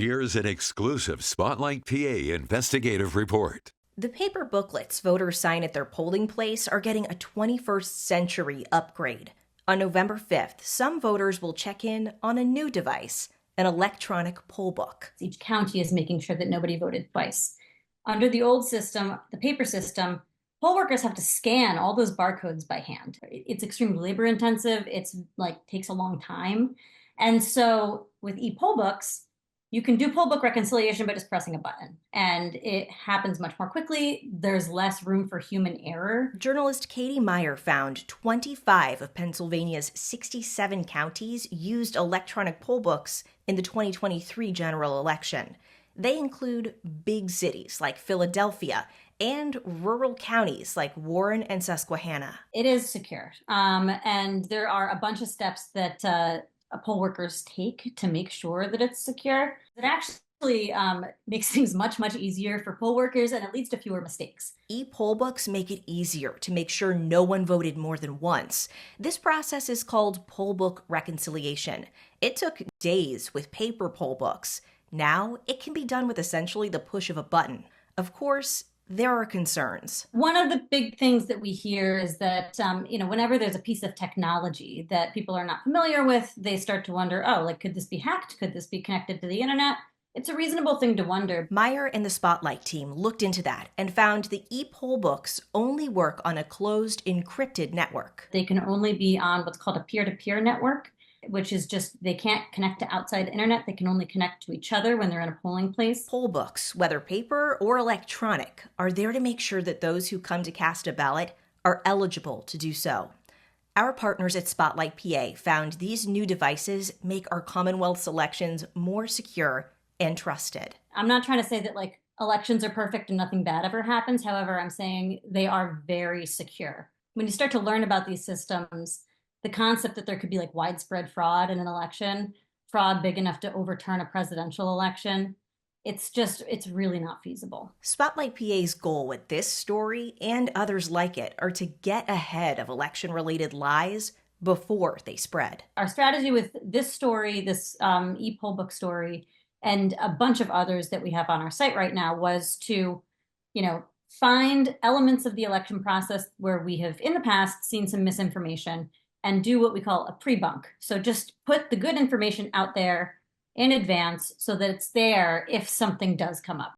Here's an exclusive Spotlight PA investigative report. The paper booklets voters sign at their polling place are getting a 21st century upgrade. On November 5th, some voters will check in on a new device, an electronic poll book. Each county is making sure that nobody voted twice. Under the old system, the paper system, poll workers have to scan all those barcodes by hand. It's extremely labor intensive. It's takes a long time. And so with E-Pollbooks, you can do poll book reconciliation by just pressing a button, and it happens much more quickly. There's less room for human error. Journalist Katie Meyer found 25 of Pennsylvania's 67 counties used electronic poll books in the 2023 general election. They include big cities like Philadelphia and rural counties like Warren and Susquehanna. It is secure, and there are a bunch of steps that poll workers take to make sure that it's secure. It actually makes things much, much easier for poll workers, and it leads to fewer mistakes. E-Pollbooks make it easier to make sure no one voted more than once. This process is called poll book reconciliation. It took days with paper poll books. Now it can be done with essentially the push of a button. Of course, there are concerns. One of the big things that we hear is that, whenever there's a piece of technology that people are not familiar with, they start to wonder, could this be hacked? Could this be connected to the internet? It's a reasonable thing to wonder. Meyer and the Spotlight team looked into that and found the E-Pollbooks only work on a closed, encrypted network. They can only be on what's called a peer-to-peer network, which is just they can't connect to outside the internet. They can only connect to each other when they're in a polling place. Poll books, whether paper or electronic, are there to make sure that those who come to cast a ballot are eligible to do so. Our partners at Spotlight PA found these new devices make our Commonwealth's elections more secure and trusted. I'm not trying to say that elections are perfect and nothing bad ever happens. However, I'm saying they are very secure. When you start to learn about these systems, the concept that there could be widespread fraud in an election, fraud big enough to overturn a presidential election, it's really not feasible. Spotlight PA's goal with this story and others like it are to get ahead of election-related lies before they spread. Our strategy with this story, this E-Pollbook story, and a bunch of others that we have on our site right now was to, find elements of the election process where we have in the past seen some misinformation and do what we call a pre-bunk. So just put the good information out there in advance so that it's there if something does come up.